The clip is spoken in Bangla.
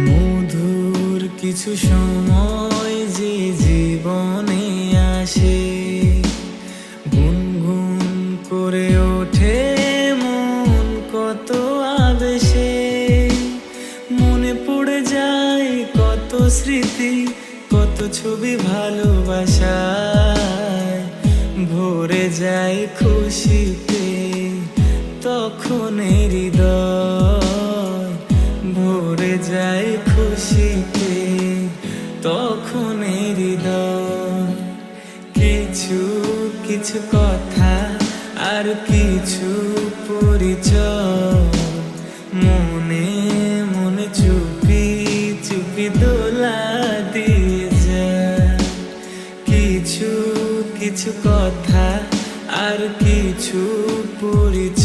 মধুর কিছু সময় যে জীবনে আসে, গুনগুন করে ওঠে মন কত আবেশে। মনে পড়ে যায় কত স্মৃতি, কত ছবি ভালোবাসায়। ভরে যায় খুশিতে তখন হৃদয়, ভরে যায় খুশিতে তখন হৃদয়। কিছু কিছু কথা আর কিছু পরিচয়, মনে মনে চুপি চুপি দোলা দিয়ে যায়। কিছু কিছু কথা আর কিছু পরিচয়।